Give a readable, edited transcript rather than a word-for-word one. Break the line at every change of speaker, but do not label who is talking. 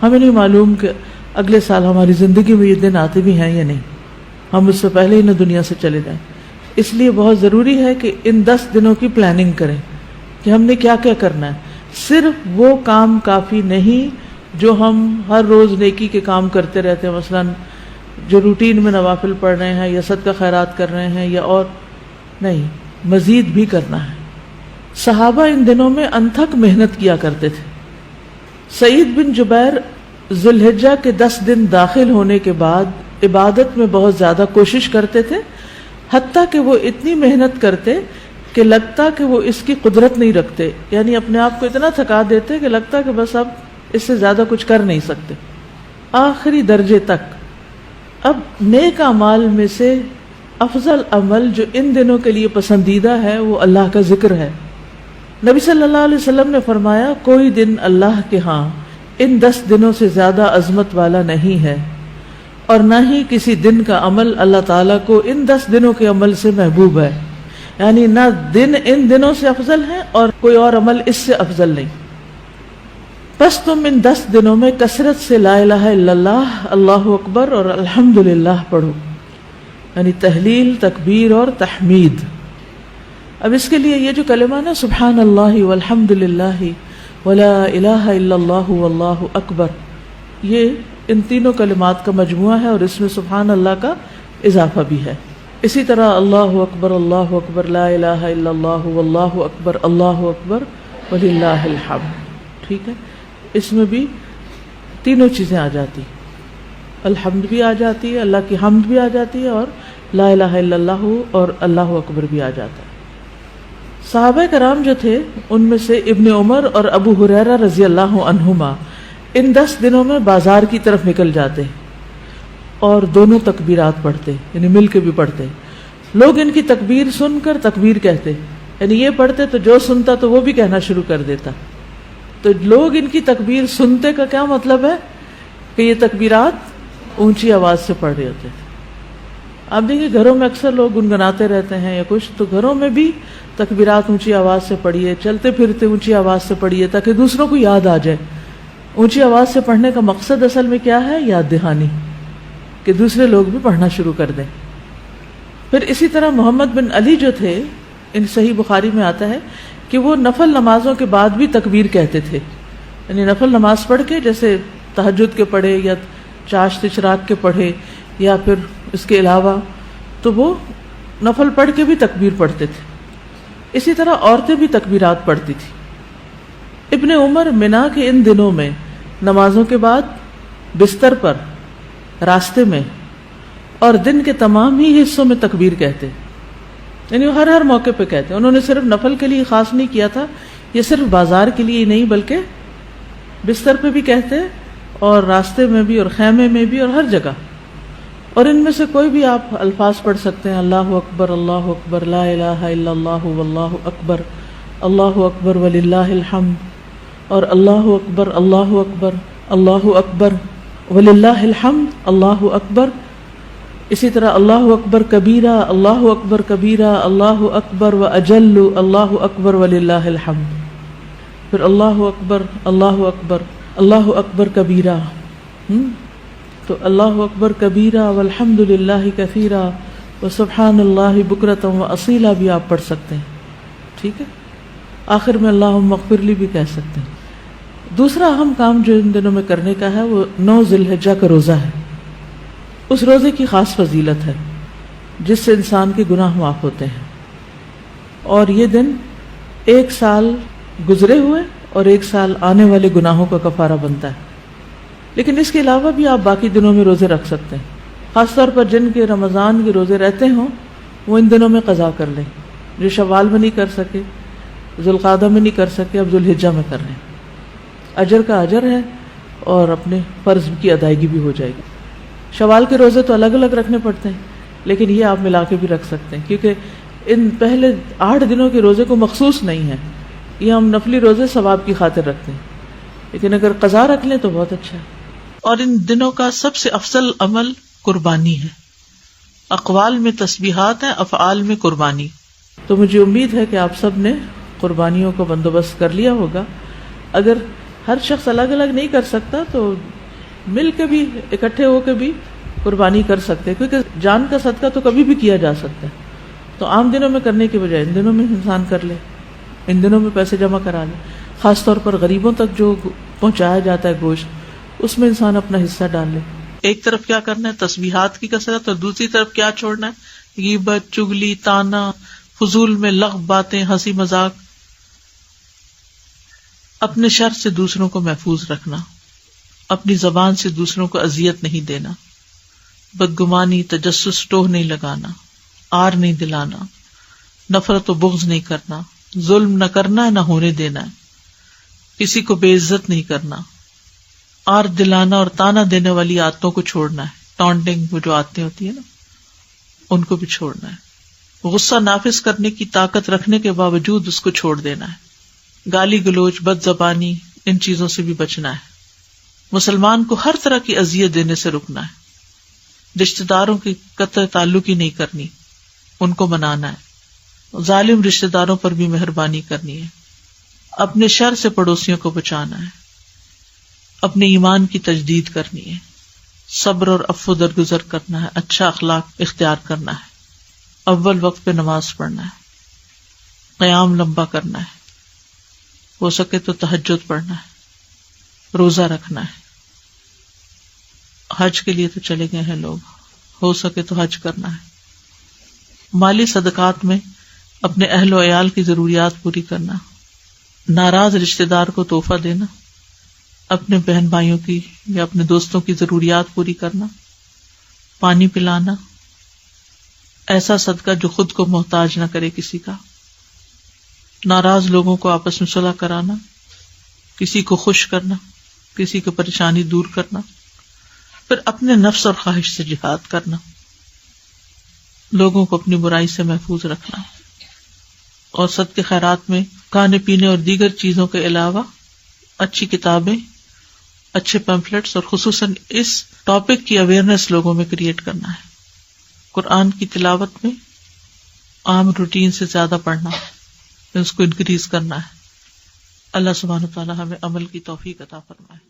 ہمیں نہیں معلوم کہ اگلے سال ہماری زندگی میں یہ دن آتے بھی ہیں یا نہیں، ہم اس سے پہلے ہی نہ دنیا سے چلے جائیں. اس لیے بہت ضروری ہے کہ ان 10 دنوں کی پلاننگ کریں کہ ہم نے کیا کیا کرنا ہے. صرف وہ کام کافی نہیں جو ہم ہر روز نیکی کے کام کرتے رہتے ہیں، مثلا جو روٹین میں نوافل پڑھ رہے ہیں یا صدقہ خیرات کر رہے ہیں یا اور نہیں، مزید بھی کرنا ہے. صحابہ ان دنوں میں انتھک محنت کیا کرتے تھے. سعید بن جبیر ذی الحجہ کے 10 دن داخل ہونے کے بعد عبادت میں بہت زیادہ کوشش کرتے تھے، حتیٰ کہ وہ اتنی محنت کرتے کہ لگتا کہ وہ اس کی قدرت نہیں رکھتے، یعنی اپنے آپ کو اتنا تھکا دیتے کہ لگتا کہ بس اب اس سے زیادہ کچھ کر نہیں سکتے، آخری درجے تک. اب نیک اعمال میں سے افضل عمل جو ان دنوں کے لیے پسندیدہ ہے وہ اللہ کا ذکر ہے. نبی صلی اللہ علیہ وسلم نے فرمایا کوئی دن اللہ کے ہاں ان 10 دنوں سے زیادہ عظمت والا نہیں ہے، اور نہ ہی کسی دن کا عمل اللہ تعالیٰ کو ان 10 دنوں کے عمل سے محبوب ہے. یعنی نہ دن ان دنوں سے افضل ہے اور کوئی اور عمل اس سے افضل نہیں. بس تم ان 10 دنوں میں کثرت سے لا الہ الا اللہ، اللہ اکبر اور الحمدللہ پڑھو، یعنی تحلیل، تکبیر اور تحمید. اب اس کے لیے یہ جو کلمہ نا سبحان اللہ والحمدللہ ولا الہ الا اللہ واللہ اکبر، یہ ان تینوں کلمات کا مجموعہ ہے اور اس میں سبحان اللہ کا اضافہ بھی ہے. اسی طرح اللہ اکبر لا الہ الا اللہ واللہ اکبر وللہ الحمد. ٹھیک ہے، اس میں بھی تینوں چیزیں آ جاتی، الحمد بھی آ جاتی ہے، اللہ کی حمد بھی آ جاتی ہے، اور لا الہ الا اللہ اور اللہ اکبر بھی آ جاتا ہے. صحابہ کرام جو تھے ان میں سے ابن عمر اور ابو ہریرہ رضی اللہ عنہما ان 10 دنوں میں بازار کی طرف نکل جاتے اور دونوں تکبیرات پڑھتے، یعنی مل کے بھی پڑھتے. لوگ ان کی تکبیر سن کر تکبیر کہتے، یعنی یہ پڑھتے تو جو سنتا تو وہ بھی کہنا شروع کر دیتا. تو لوگ ان کی تکبیر سنتے کا کیا مطلب ہے کہ یہ تکبیرات اونچی آواز سے پڑھ رہے ہوتے تھے. آپ دیکھیں گھروں میں اکثر لوگ گنگناتے رہتے ہیں یا کچھ، تو گھروں میں بھی تکبیرات اونچی آواز سے پڑھیے، چلتے پھرتے اونچی آواز سے پڑھیے تاکہ دوسروں کو یاد آ جائے. اونچی آواز سے پڑھنے کا مقصد اصل میں کیا ہے؟ یاد دہانی، کہ دوسرے لوگ بھی پڑھنا شروع کر دیں. پھر اسی طرح محمد بن علی جو تھے، ان صحیح بخاری میں آتا ہے کہ وہ نفل نمازوں کے بعد بھی تکبیر کہتے تھے. یعنی نفل نماز پڑھ کے، جیسے تہجد کے پڑھے یا چاشت اشراق کے پڑھے یا پھر اس کے علاوہ، تو وہ نفل پڑھ کے بھی تکبیر پڑھتے تھے. اسی طرح عورتیں بھی تکبیرات پڑھتی تھی. ابن عمر منا کے ان دنوں میں نمازوں کے بعد بستر پر، راستے میں اور دن کے تمام ہی حصوں میں تکبیر کہتے، یعنی وہ ہر موقع پہ کہتے. انہوں نے صرف نفل کے لیے خاص نہیں کیا تھا، یہ صرف بازار کے لیے ہی نہیں بلکہ بستر پہ بھی کہتے اور راستے میں بھی اور خیمے میں بھی اور ہر جگہ. اور ان میں سے کوئی بھی آپ الفاظ پڑھ سکتے ہیں، اللہ اکبر لا الہ الا اللہ واللہ اکبر وللہ الحمد، اور اللہ اکبر وللہ الحمد، اللہ اکبر. اسی طرح اللہ اکبر کبیرہ، اللہ اکبر و اجل، اللہ اکبر وللہ الحمد. پھر اللہ اکبر کبیرہ، تو اللہ اکبر کبیرہ والحمد للہ کثیرہ وسبحان اللہ بکرۃ واصیلا بھی آپ پڑھ سکتے ہیں. ٹھیک ہے، آخر میں اللہم اغفر لی بھی کہہ سکتے ہیں. دوسرا اہم کام جو ان دنوں میں کرنے کا ہے وہ 9 ذی الحجہ کا روزہ ہے. اس روزے کی خاص فضیلت ہے جس سے انسان کے گناہ معاف ہوتے ہیں، اور یہ دن 1 سال گزرے ہوئے اور 1 سال آنے والے گناہوں کا کفارہ بنتا ہے. لیکن اس کے علاوہ بھی آپ باقی دنوں میں روزے رکھ سکتے ہیں. خاص طور پر جن کے رمضان کے روزے رہتے ہوں وہ ان دنوں میں قضا کر لیں. جو شوال میں نہیں کر سکے، ذوالقعدہ میں نہیں کر سکے، اب ذوالحجہ میں کر لیں. اجر کا اجر ہے اور اپنے فرض کی ادائیگی بھی ہو جائے گی. شوال کے روزے تو الگ الگ رکھنے پڑتے ہیں، لیکن یہ آپ ملا کے بھی رکھ سکتے ہیں، کیونکہ ان پہلے 8 دنوں کے روزے کو مخصوص نہیں ہے. یہ ہم نفلی روزے ثواب کی خاطر رکھتے ہیں، لیکن اگر قضا رکھ لیں تو بہت اچھا ہے. اور ان دنوں کا سب سے افضل عمل قربانی ہے. اقوال میں تسبیحات ہیں، افعال میں قربانی. تو مجھے امید ہے کہ آپ سب نے قربانیوں کا بندوبست کر لیا ہوگا. اگر ہر شخص الگ الگ نہیں کر سکتا، تو مل کے بھی اکٹھے ہو کے بھی قربانی کر سکتے، کیونکہ جان کا صدقہ تو کبھی بھی کیا جا سکتا ہے. تو عام دنوں میں کرنے کے بجائے ان دنوں میں انسان کر لے، ان دنوں میں پیسے جمع کرا لے. خاص طور پر غریبوں تک جو پہنچایا جاتا ہے گوشت، اس میں انسان اپنا حصہ ڈال لے. ایک طرف کیا کرنا ہے، تسبیحات کی کثرت، اور دوسری طرف کیا چھوڑنا ہے، غیبت، چگلی، طانا، فضول میں لغو باتیں، ہنسی مذاق. اپنے شر سے دوسروں کو محفوظ رکھنا، اپنی زبان سے دوسروں کو اذیت نہیں دینا، بدگمانی، تجسس، ٹوہ نہیں لگانا، آر نہیں دلانا، نفرت و بغض نہیں کرنا، ظلم نہ کرنا ہے نہ ہونے دینا ہے، کسی کو بے عزت نہیں کرنا، آر دلانا اور تانا دینے والی عادتوں کو چھوڑنا ہے. ٹانٹنگ، وہ جو عادتیں ہوتی ہیں نا، ان کو بھی چھوڑنا ہے. غصہ نافذ کرنے کی طاقت رکھنے کے باوجود اس کو چھوڑ دینا ہے. گالی گلوچ، بد زبانی، ان چیزوں سے بھی بچنا ہے. مسلمان کو ہر طرح کی اذیت دینے سے رکنا ہے. رشتہ داروں کی قطع تعلق ہی نہیں کرنی، ان کو منانا ہے. ظالم رشتہ داروں پر بھی مہربانی کرنی ہے. اپنے شر سے پڑوسیوں کو بچانا ہے. اپنے ایمان کی تجدید کرنی ہے. صبر اور عفو درگزر کرنا ہے. اچھا اخلاق اختیار کرنا ہے. اول وقت پہ نماز پڑھنا ہے. قیام لمبا کرنا ہے. ہو سکے تو تہجد پڑھنا ہے. روزہ رکھنا ہے. حج کے لیے تو چلے گئے ہیں لوگ، ہو سکے تو حج کرنا ہے. مالی صدقات میں اپنے اہل و عیال کی ضروریات پوری کرنا. ناراض رشتہ دار کو تحفہ دینا. اپنے بہن بھائیوں کی یا اپنے دوستوں کی ضروریات پوری کرنا. پانی پلانا. ایسا صدقہ جو خود کو محتاج نہ کرے کسی کا. ناراض لوگوں کو آپس میں صلح کرانا. کسی کو خوش کرنا، کسی کی پریشانی دور کرنا. پھر اپنے نفس اور خواہش سے جہاد کرنا. لوگوں کو اپنی برائی سے محفوظ رکھنا. اور صدقے خیرات میں کھانے پینے اور دیگر چیزوں کے علاوہ اچھی کتابیں، اچھے پیمفلیٹس اور خصوصاً اس ٹاپک کی اویئرنیس لوگوں میں کریٹ کرنا ہے. قرآن کی تلاوت میں عام روٹین سے زیادہ پڑھنا، اس کو انکریز کرنا ہے. اللہ سبحانہ و تعالی ہمیں عمل کی توفیق عطا فرمائے.